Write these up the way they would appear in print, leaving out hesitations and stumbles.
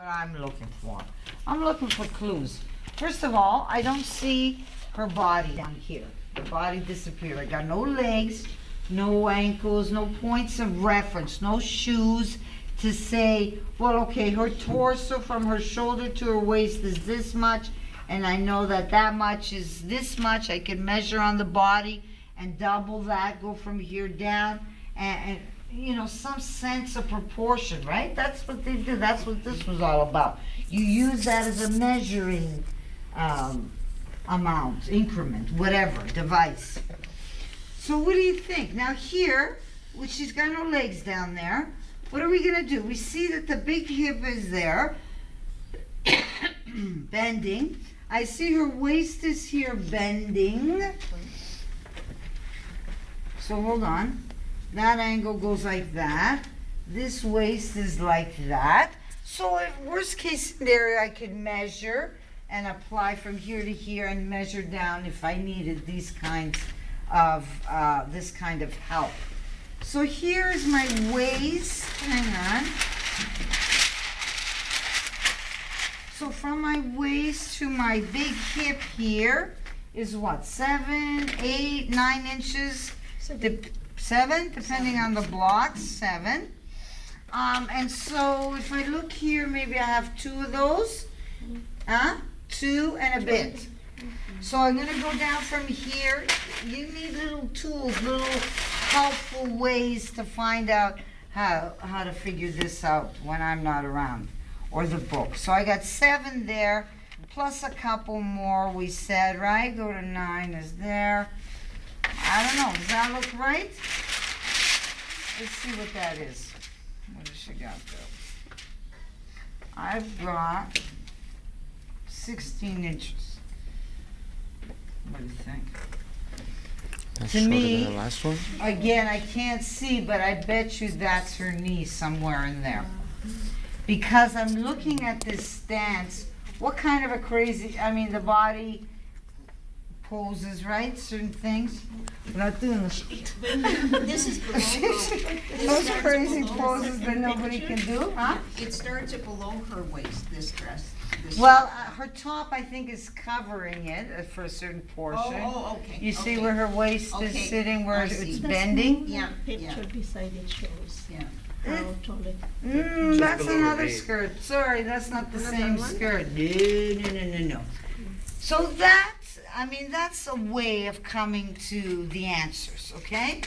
What I'm looking for. I'm looking for clues. First of all, I don't see her body down here. The body disappeared. I got no legs, no ankles, no points of reference, no shoes to say, well, okay, her torso from her shoulder to her waist is this much, and I know that that much is this much. I can measure on the body and double that, go from here down, and you know, some sense of proportion, right? That's what they do. That's what this was all about. You use that as a measuring amount, increment, whatever, device. So what do you think? Now here, which she's got no legs down there, what are we going to do? We see that the big hip is there, bending. I see her waist is here bending. So hold on. That angle goes like that. This waist is like that. So if worst case scenario, I could measure and apply from here to here and measure down if I needed these kinds of, this kind of help. So here's my waist. Hang on. So from my waist to my big hip here is what? 7, 8, 9 inches? 7, depending on the blocks, 7. And so if I look here, maybe I have 2 of those. 2 and a bit. So I'm going to go down from here. You need little tools, little helpful ways to find out how to figure this out when I'm not around, or the book. So I got 7 there, plus a couple more we said, right? Go to 9 is there. I don't know, does that look right? Let's see what that is. What does she got there? I've got 16 inches. What do you think? That's to me, shorter than the last one? Again, I can't see, but I bet you that's her knee somewhere in there. Because I'm looking at this stance, what kind of a crazy, I mean, the body poses, right? Certain things. We're not doing this. This is Those crazy poses that nobody can do, huh? It starts at below her waist, this dress. Well, her top, I think, is covering it for a certain portion. Oh, okay. You see where her waist is sitting, where it's bending? Yeah, Picture beside it shows yeah. how tall it. That's below another her waist. skirt. Sorry, that's not the Another same one? skirt. No. So that's, I mean, that's a way of coming to the answers, okay?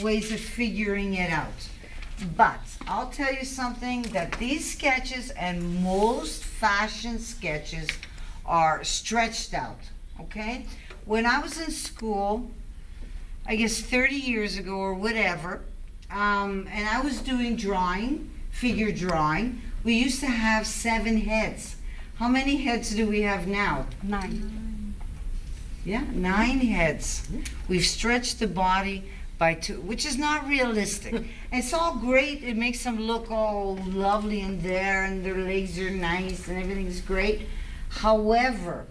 Ways of figuring it out. But I'll tell you something, that these sketches and most fashion sketches are stretched out, okay? When I was in school, I guess 30 years ago or whatever, and I was doing drawing, figure drawing, we used to have 7 heads. How many heads do we have now? 9. Yeah, 9 heads. We've stretched the body by 2, which is not realistic. And it's all great. It makes them look all lovely in there, and their legs are nice, and everything's great. However,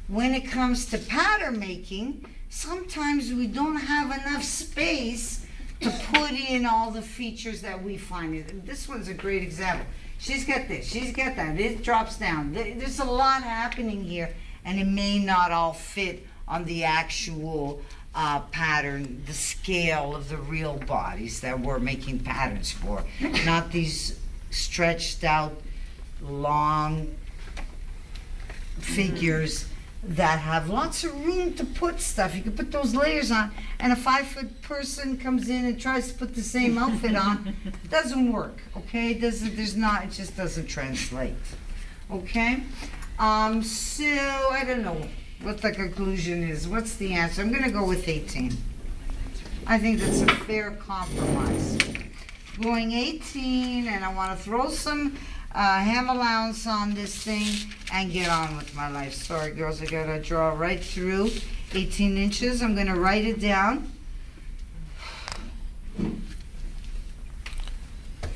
when it comes to pattern making, sometimes we don't have enough space to put in all the features that we find. This one's a great example. She's got this, she's got that, it drops down. There's a lot happening here, and it may not all fit on the actual pattern, the scale of the real bodies that we're making patterns for. Not these stretched out, long figures that have lots of room to put stuff. You can put those layers on, and a 5-foot person comes in and tries to put the same outfit on. It doesn't work, okay? It just doesn't translate, okay? So, I don't know what the conclusion is. What's the answer? I'm gonna go with 18. I think that's a fair compromise. Going 18, and I wanna throw some ham allowance on this thing and get on with my life. Sorry girls, I gotta draw right through 18 inches. I'm gonna write it down.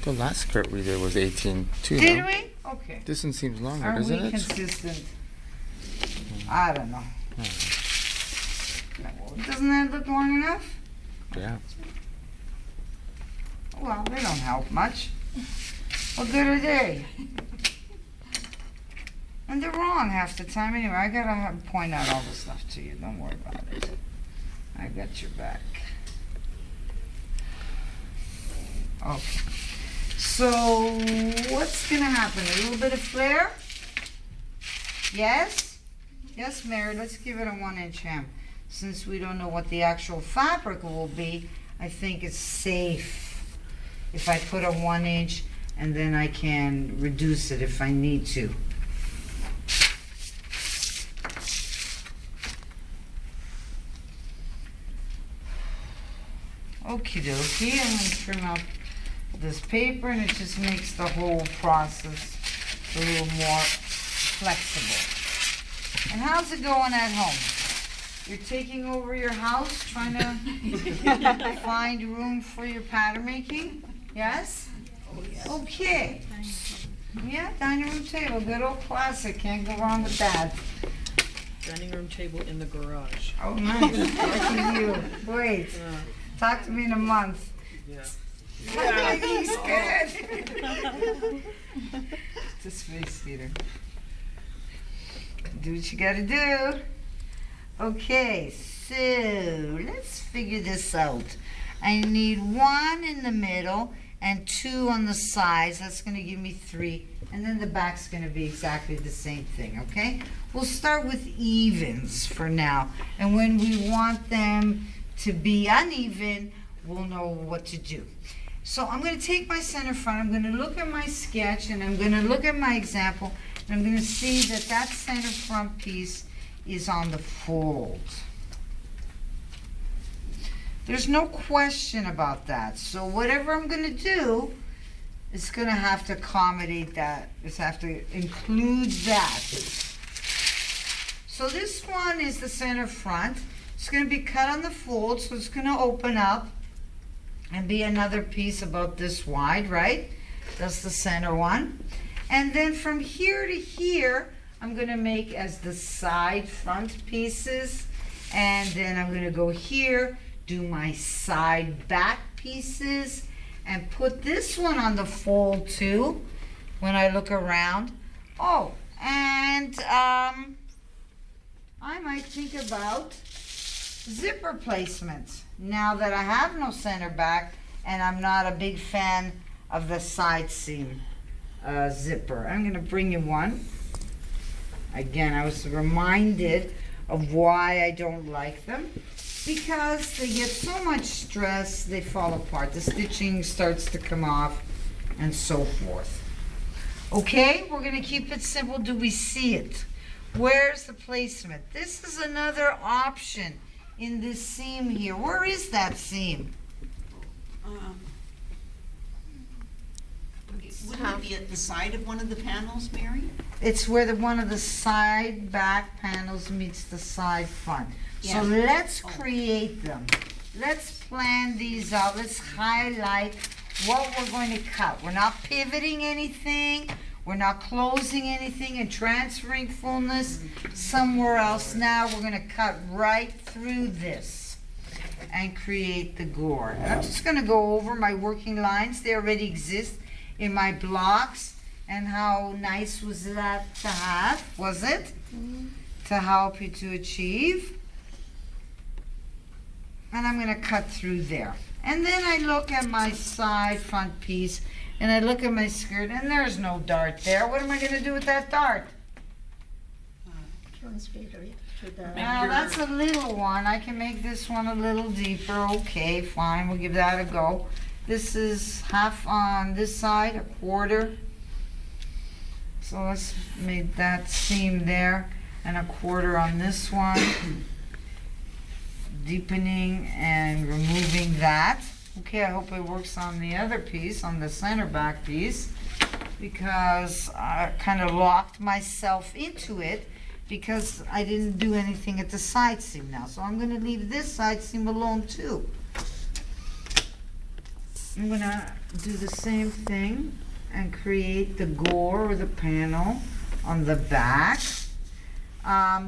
The last skirt we did was 18 too. Did no? we? Okay. This one seems longer, Are doesn't we it? consistent? I don't know. Doesn't that look long enough? Yeah. Well, they don't help much. What good are they? And they're wrong half the time anyway. I gotta point out all the stuff to you. Don't worry about it. I got your back. Okay. So, what's gonna happen? A little bit of flare? Yes? Yes, Mary, let's give it a 1-inch hem. Since we don't know what the actual fabric will be, I think it's safe if I put a 1-inch, and then I can reduce it if I need to. Okie dokie, I'm going to trim out this paper, and it just makes the whole process a little more flexible. And how's it going at home? You're taking over your house, trying to find room for your pattern making? Yes? Oh, yes. Okay. Yeah, dining room table, good old classic, can't go wrong with that. Dining room table in the garage. Oh, nice, lucky you. Wait, talk to me in a month. Yeah. He's good. It's a space heater. Do what you gotta do. Okay, so let's figure this out. I need 1 in the middle and 2 on the sides. That's gonna give me 3. And then the back's gonna be exactly the same thing, okay? We'll start with evens for now. And when we want them to be uneven, we'll know what to do. So I'm gonna take my center front, I'm gonna look at my sketch, and I'm gonna look at my example, and I'm gonna see that that center front piece is on the fold. There's no question about that. So whatever I'm gonna do, it's gonna have to accommodate that. It's have to include that. So this one is the center front. It's gonna be cut on the fold, so it's gonna open up and be another piece about this wide, right? That's the center one. And then from here to here, I'm gonna make as the side front pieces. And then I'm gonna go here, do my side back pieces, and put this one on the fold too, when I look around. Oh, and I might think about zipper placement. Now that I have no center back, and I'm not a big fan of the side seam zipper. I'm gonna bring you one. Again, I was reminded of why I don't like them. Because they get so much stress, they fall apart. The stitching starts to come off and so forth. Okay, we're gonna keep it simple. Do we see it? Where's the placement? This is another option in this seam here. Where is that seam? Wouldn't it be at the side of one of the panels, Mary? It's where one of the side back panels meets the side front. So Yeah. let's create them. Let's plan these out. Let's highlight what we're going to cut. We're not pivoting anything. We're not closing anything and transferring fullness somewhere else. Now we're going to cut right through this and create the gore. And I'm just going to go over my working lines. They already exist in my blocks. And how nice was that to have, was it? To help you to achieve. And I'm going to cut through there. And then I look at my side front piece, and I look at my skirt, and there's no dart there. What am I going to do with that dart? Transfer it to the. Now, that's a little one. I can make this one a little deeper. Okay, fine. We'll give that a go. This is half on this side, a quarter. So let's make that seam there, and a quarter on this one. Deepening and removing that. Okay, I hope it works on the other piece, on the center back piece, because I kind of locked myself into it because I didn't do anything at the side seam now. So I'm going to leave this side seam alone too. I'm going to do the same thing and create the gore or the panel on the back.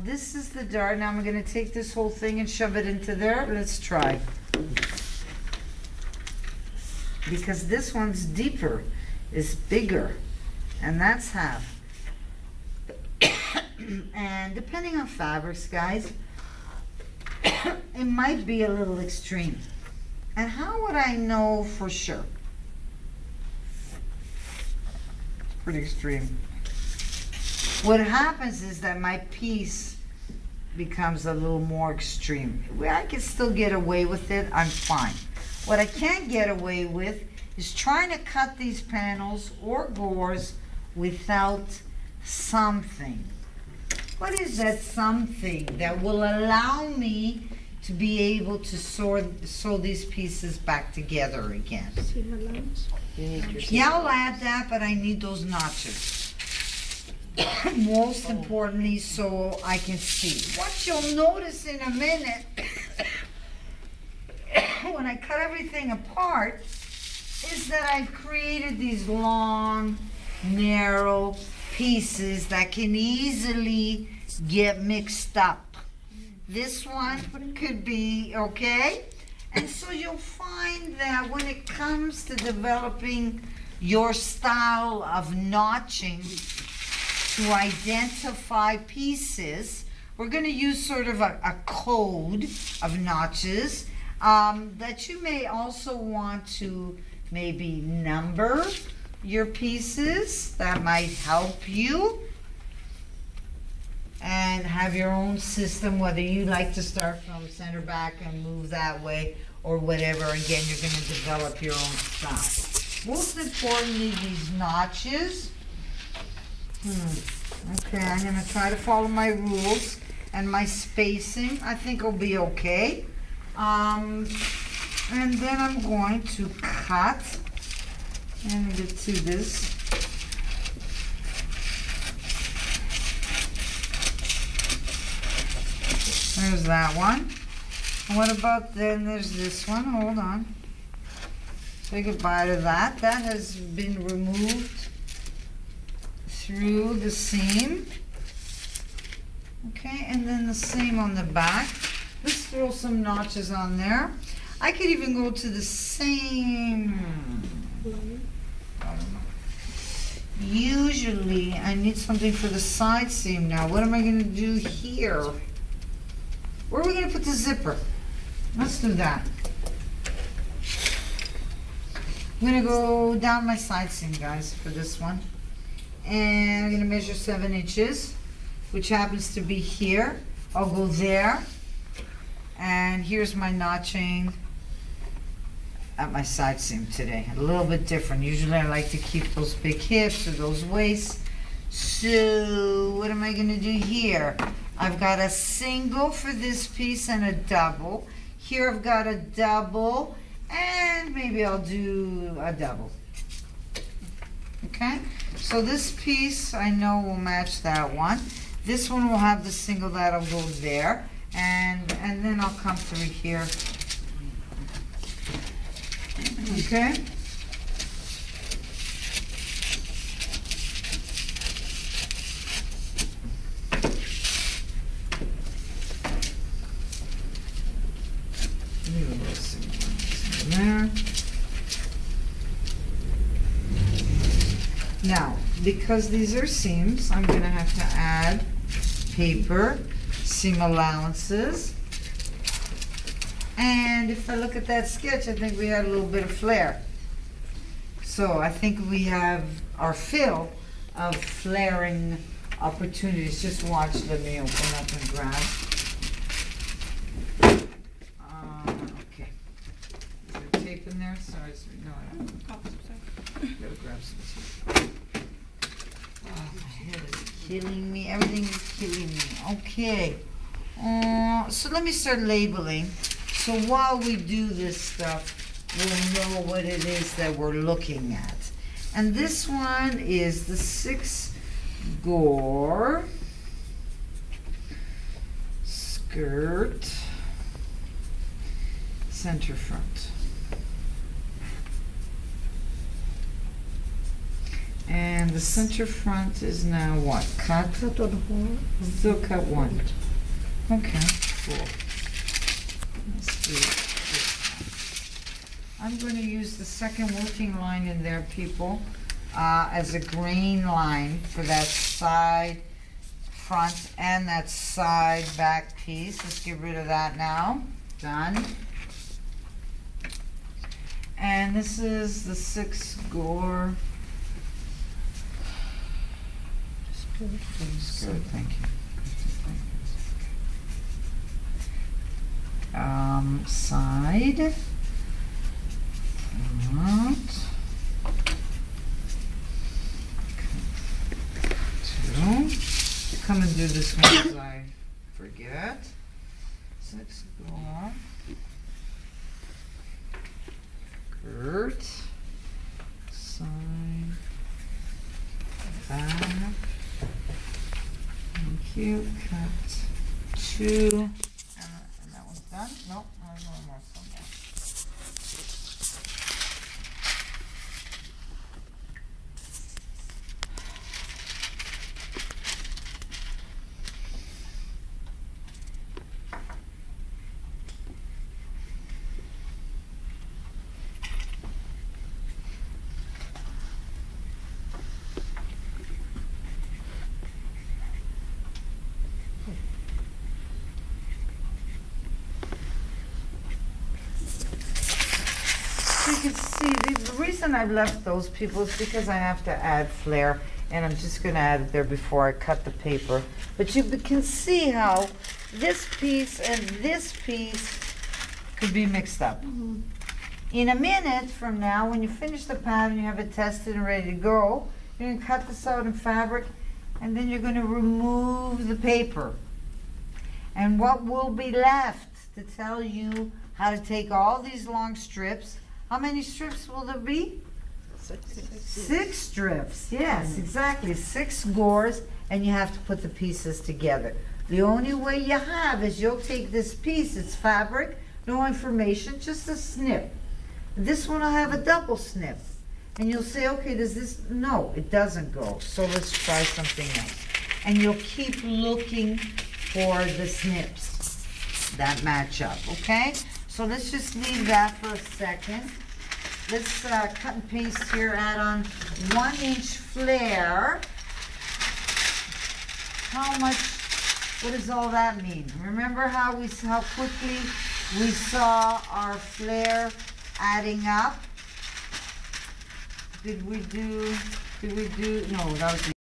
This is the dart. Now I'm going to take this whole thing and shove it into there. Let's try. Because this one's deeper, is bigger, and that's half. And depending on fabrics, guys, it might be a little extreme. And how would I know for sure? It's pretty extreme. What happens is that my piece becomes a little more extreme. Where I can still get away with it, I'm fine. What I can't get away with is trying to cut these panels or gores without something. What is that something that will allow me to be able to sew these pieces back together again? Seam allowance. Yeah, I'll add that, but I need those notches. Most importantly, so I can see. What you'll notice in a minute, when I cut everything apart, is that I've created these long, narrow pieces that can easily get mixed up. This one could be, okay? And so you'll find that when it comes to developing your style of notching to identify pieces, we're going to use sort of a code of notches that you may also want to maybe number your pieces. That might help you. And have your own system, whether you like to start from center back and move that way or whatever. Again, you're going to develop your own style. Most importantly, these notches. Okay, I'm going to try to follow my rules and my spacing. I think will be okay. And then I'm going to cut and get to this. There's that one. What about then there's this one? Hold on. Say goodbye to that. That has been removed through the seam. Okay, and then the same on the back. Let's throw some notches on there. I could even go to the same. I don't know. Usually I need something for the side seam now. What am I going to do here? Where are we going to put the zipper? Let's do that. I'm going to go down my side seam, guys, for this one. And I'm going to measure 7 inches, which happens to be here. I'll go there. And here's my notching at my side seam today. A little bit different. Usually I like to keep those big hips or those waists. So what am I going to do here? I've got a single for this piece and a double. Here I've got a double, and maybe I'll do a double. Okay, so this piece I know will match that one. This one will have the single that'll go there, and then I'll come through here. Okay. There. Now, because these are seams, I'm going to have to add paper, seam allowances. And if I look at that sketch, I think we had a little bit of flare. So I think we have our fill of flaring opportunities. Just watch, let me open up and grab. Okay. Is there tape in there? Sorry, no, I don't. Gotta grab some tape. Oh, my head is killing me. Everything is killing me. Okay. So let me start labeling. So while we do this stuff, we'll know what it is that we're looking at. And this one is the 6 gore skirt center front. And the center front is now what? Cut? Still cut 1. Okay, cool. Let's do this one. I'm going to use the second working line in there, people, as a grain line for that side front and that side back piece. Let's get rid of that now. Done. And this is the 6 gore. Good, thank you. Side. Front. 2. Come and do this one as I forget. 6 gore. Girt. Side. Back. Thank you. Cut 2. And that one's done? Nope, there's one more somewhere. You can see, the reason I've left those people is because I have to add flair, and I'm just gonna add it there before I cut the paper. But you can see how this piece and this piece could be mixed up. In a minute from now, when you finish the pattern, you have it tested and ready to go, you're gonna cut this out in fabric, and then you're gonna remove the paper. And what will be left to tell you how to take all these long strips. How many strips will there be? 6 strips, yes, exactly. 6 gores, and you have to put the pieces together. The only way you have is you'll take this piece, it's fabric, no information, just a snip. This one will have a double snip. And you'll say, okay, does this, no, it doesn't go. So let's try something else. And you'll keep looking for the snips that match up, okay? So let's just leave that for a second. Let's cut and paste here, add on 1-inch flare. How much, what does all that mean? Remember how quickly we saw our flare adding up? No, that was the